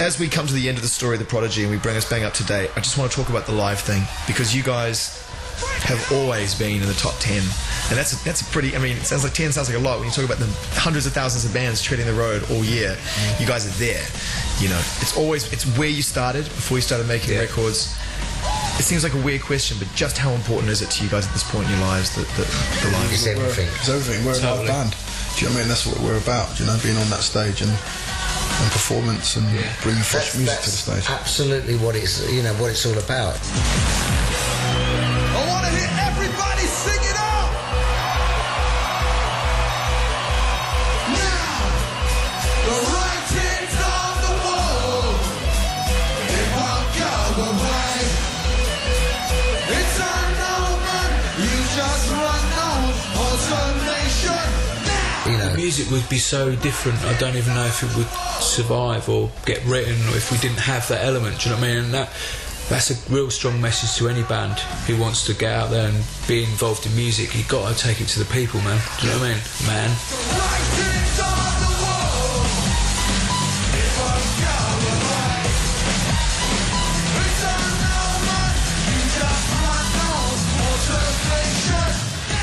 E: as we come to the end of the story of the Prodigy and we bring us bang up to date, I just want to talk about the live thing, because you guys have always been in the top 10, and that's a pretty, I mean, it sounds like 10 sounds like a lot when you talk about the hundreds of thousands of bands treading the road all year. You guys are there, you know. It's where you started before you started making records. It seems like a weird question, but just how important is it to you guys at this point in your lives, the live?
H: It's everything.
G: It's everything. We're a live band. Do you know what I mean? That's what we're about, you know, being on that stage and performance and bringing fresh music to the stage.
H: Absolutely what it's, you know, what it's all about.
I: I want to hear everybody sing it out. Now, the writing's on the wall. It won't go away. It's unknown. You just run on automation.
H: You know,
F: music would be so different. I don't even know if it would survive or get written, or if we didn't have that element. Do you know what I mean? And that's a real strong message to any band who wants to get out there and be involved in music. You've got to take it to the people, man. Do you know what I mean? Man.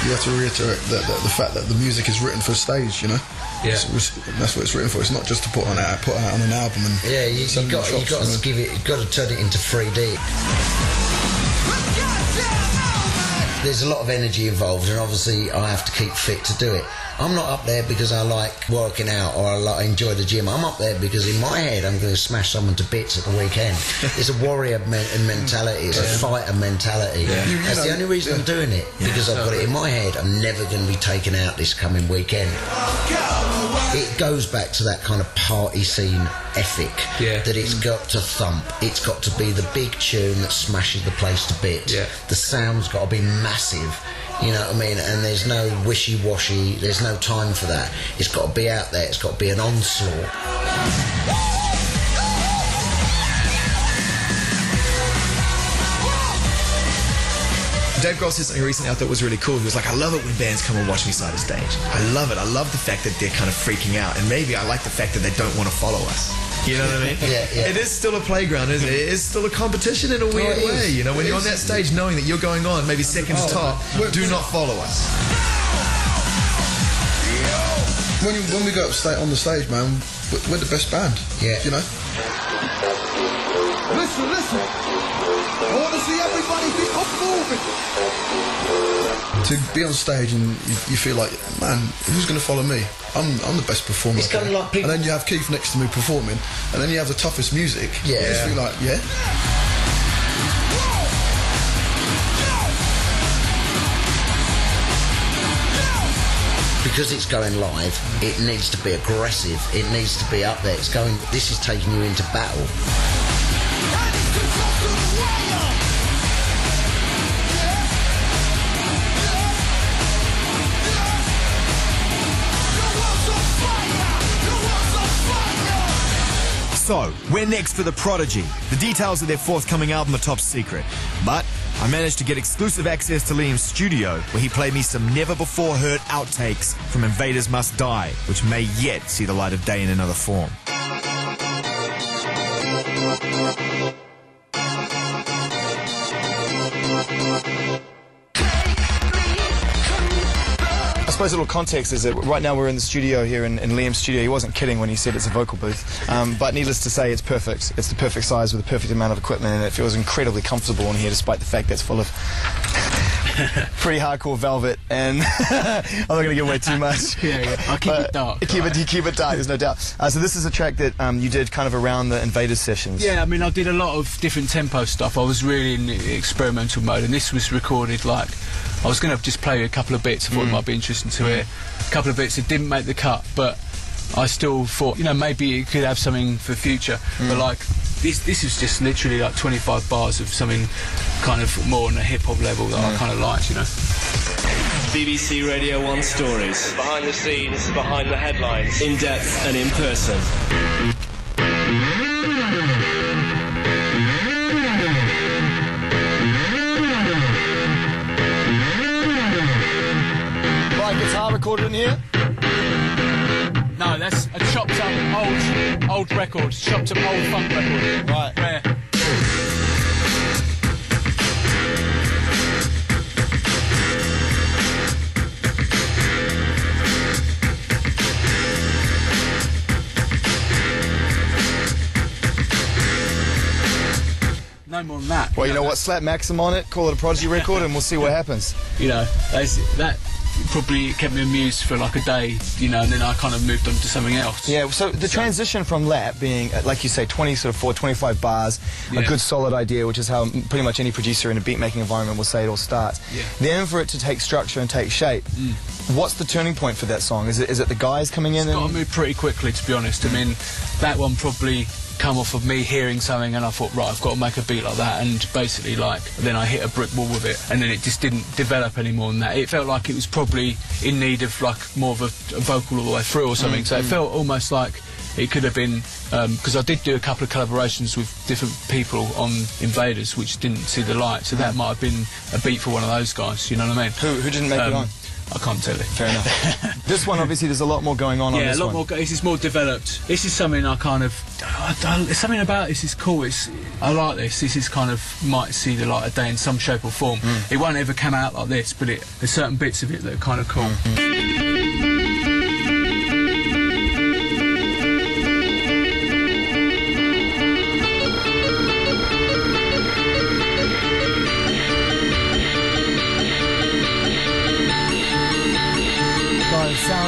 G: You have to reiterate the fact that the music is written for stage, you know.
F: Yeah.
G: That's what it's written for. It's not just to put out on an album and
H: you got to give it. You've got to turn it into 3D. There's a lot of energy involved, and obviously I have to keep fit to do it. I'm not up there because I like working out or I enjoy the gym. I'm up there because in my head I'm going to smash someone to bits at the weekend. It's a warrior mentality. It's a fighter mentality. Yeah. That's the only reason I'm doing it, because I've got it in my head. I'm never going to be taken out this coming weekend. It goes back to that kind of party scene ethic, that it's got to thump. It's got to be the big tune that smashes the place to bits. The sound's got to be massive. You know what I mean? And there's no wishy-washy, there's no time for that. It's got to be out there, it's got to be an onslaught.
E: Dave Grohl said something recently I thought was really cool. He was like, I love it when bands come and watch me side of stage. I love it. I love the fact that they're kind of freaking out. And maybe I like the fact that they don't want to follow us. You know what I mean? It is still a playground, isn't it? It is still a competition in a weird way. You know, when you're on that stage knowing that you're going on, maybe seconds top, do not follow us.
G: When we go up on the stage, man, we're the best band.
H: Yeah.
G: You know?
I: Listen. I want to see everybody get up moving.
G: To be on stage and you feel like, man, who's going to follow me? I'm the best performer.
H: It's kind of like people.
G: And then you have Keith next to me performing, and then you have the toughest music.
H: Yeah.
G: You just feel like,
H: Because it's going live, it needs to be aggressive. It needs to be up there. This is taking you into battle.
A: So, where next for the Prodigy? The details of their forthcoming album are top secret. But I managed to get exclusive access to Liam's studio, where he played me some never-before-heard outtakes from Invaders Must Die, which may yet see the light of day in another form.
M: I suppose a little context is that right now we're in the studio here in Liam's studio. He wasn't kidding when he said it's a vocal booth. But needless to say, it's perfect. It's the perfect size with the perfect amount of equipment, and it feels incredibly comfortable in here, despite the fact that it's full of pretty hardcore velvet. And I'm not going to give away too much.
F: I'll keep it dark.
M: Keep it dark, there's no doubt. So this is a track that you did kind of around the Invaders sessions.
F: Yeah, I mean, I did a lot of different tempo stuff. I was really in experimental mode, and this was recorded like... I was going to just play a couple of bits. I thought it might be interesting to hear. A couple of bits that didn't make the cut, but I still thought, you know, maybe it could have something for the future. But like, this is just literally like 25 bars of something kind of more on a hip-hop level that I kind of liked, you know.
D: BBC Radio 1 stories. Behind the scenes, behind the headlines. In depth and in person.
M: Guitar recorded in here?
F: No, that's a chopped up old record, chopped up old funk record.
M: Right.
F: Rare. No more than that.
M: Well, you know what? Slap Maxim on it, call it a Prodigy record, and we'll see what happens.
F: You know, that probably kept me amused for like a day, you know, and then I kind of moved on to something else.
M: Yeah, so the transition from Lap being, like you say, 25 bars, a good solid idea, which is how pretty much any producer in a beat-making environment will say it all starts.
F: Yeah.
M: Then for it to take structure and take shape, what's the turning point for that song? Is it the guys coming in?
F: It's got to move pretty quickly, to be honest. I mean, that one probably come off of me hearing something and I thought, right, I've got to make a beat like that, and basically then I hit a brick wall with it, and then it just didn't develop any more than that. It felt like it was probably in need of like more of a vocal all the way through or something, so it felt almost like it could have been, because I did do a couple of collaborations with different people on Invaders which didn't see the light, so that might have been a beat for one of those guys, you know what I mean?
M: Who didn't make it on?
F: I can't tell it.
M: Fair enough. This one, obviously, there's a lot more going on.
F: Yeah,
M: this
F: a lot
M: one.
F: more. This is more developed. This is something I kind of. Something about this is cool. I like this. This is kind of might see the light of day in some shape or form. It won't ever come out like this, but there's certain bits of it that are kind of cool.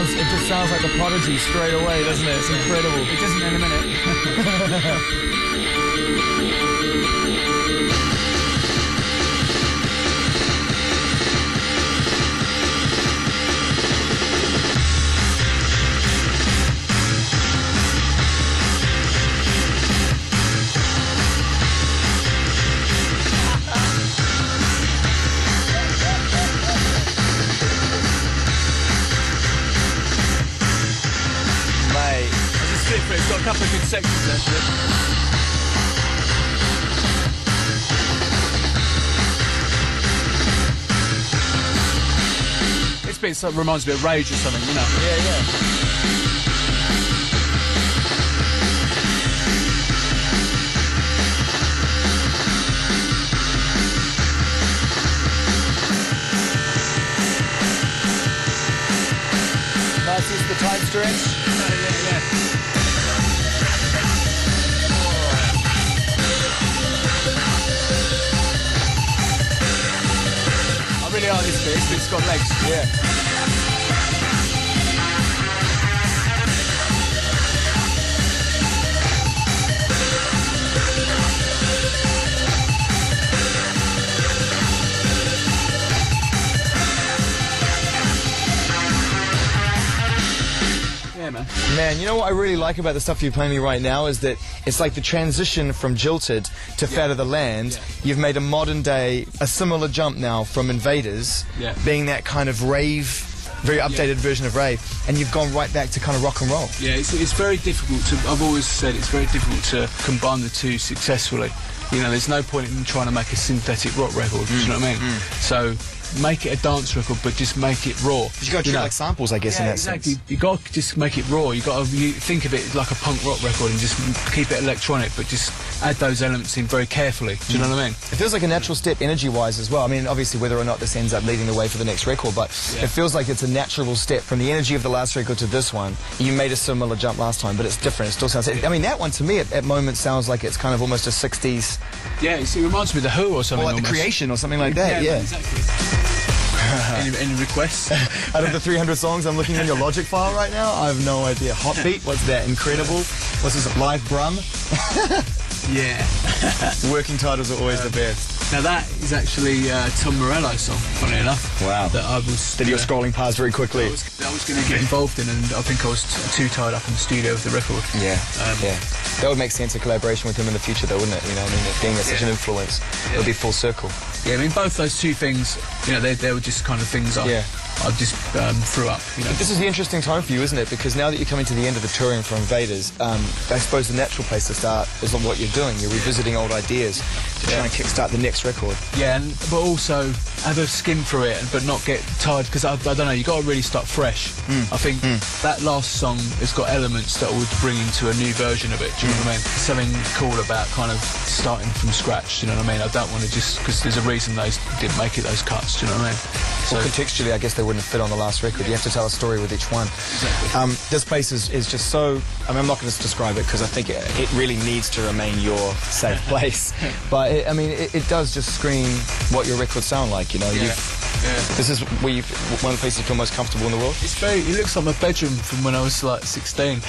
M: It just sounds like the Prodigy straight away, doesn't it? It's incredible.
F: It doesn't in a minute. It's got a couple of good sections actually. This bit reminds me of Rage or something, you know?
M: Yeah, yeah. Nice, is the time stretch.
F: Yeah. I really like this bit. This bit's got legs.
M: Yeah. Man, you know what I really like about the stuff you're playing me right now is that it's like the transition from Jilted to Fat of the Land.
F: Yeah.
M: You've made a modern day, a similar jump now from Invaders, being that kind of rave, very updated version of rave, and you've gone right back to kind of rock and roll.
F: Yeah, it's very difficult to, I've always said it's very difficult to combine the two successfully. You know, there's no point in trying to make a synthetic rock record, do you know what I mean? So make it a dance record, but just make it raw.
M: You got to treat it like samples, I guess, in that sense.
F: You got to just make it raw. You got to think of it like a punk rock record and just keep it electronic, but just add those elements in very carefully. Do you know what I mean?
M: It feels like a natural step energy-wise as well. I mean, obviously, whether or not this ends up leading the way for the next record, but it feels like it's a natural step from the energy of the last record to this one. You made a similar jump last time, but it's different. It still sounds. I mean, that one to me at moments sounds like it's kind of almost a '60s.
F: Yeah, it reminds me of the Who or something.
M: Or like the Creation or something like that. Yeah.
F: Exactly. Any requests?
M: Out of the 300 songs I'm looking in your Logic file right now, I have no idea. Hot Beat, what's that? Incredible. What's this? Live Brum?
F: Yeah.
M: Working titles are always the best.
F: Now that is actually Tom Morello's song, funny enough.
M: Wow.
F: That I was...
M: That you're scrolling past very quickly.
F: I was going to get involved in, and I think I was too tied up in the studio with the record.
M: Yeah, yeah. That would make sense, a collaboration with him in the future though, wouldn't it? You know, I mean, being such an influence, it would be full circle.
F: Yeah, I mean, both those two things, you know, they were just kind of things I just threw up, you know.
M: But this is the interesting time for you, isn't it? Because now that you're coming to the end of the touring for Invaders, I suppose the natural place to start is on what you're doing. You're revisiting old ideas to try and kickstart the next next record.
F: Yeah, but also have a skim through it, but not get tired, because I don't know, you got to really start fresh. I think that last song has got elements that would bring into a new version of it. Do you know what I mean? Something cool about kind of starting from scratch. Do you know what I mean? I don't want to just, because there's a reason those didn't make it, those cuts. Do you know what I mean?
M: So contextually, I guess they wouldn't fit on the last record. You have to tell a story with each one.
F: Exactly.
M: This place is just so... I mean, I'm not going to describe it because I think it really needs to remain your safe place. But, it does just scream what your records sound like, you know?
F: Yeah.
M: This is one of the places you feel most comfortable in the world?
F: It looks like my bedroom from when I was like 16.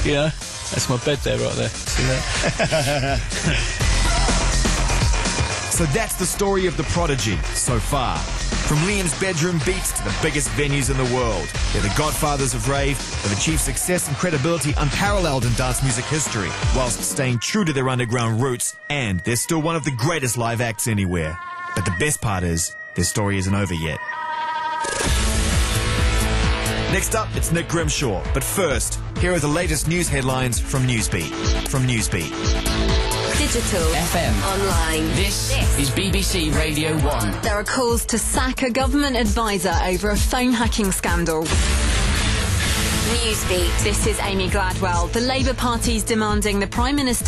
F: You know? That's my bed there, right there. See that?
A: So that's the story of the Prodigy so far. From Liam's bedroom beats to the biggest venues in the world, they're the godfathers of rave. They've achieved success and credibility unparalleled in dance music history, whilst staying true to their underground roots, and they're still one of the greatest live acts anywhere. But the best part is, their story isn't over yet. Next up, it's Nick Grimshaw. But first, here are the latest news headlines from Newsbeat.
N: Digital,
O: FM,
N: online.
O: This is BBC Radio 1.
N: There are calls to sack a government advisor over a phone hacking scandal. Newsbeat. This is Amy Gladwell. The Labour Party's demanding the Prime Minister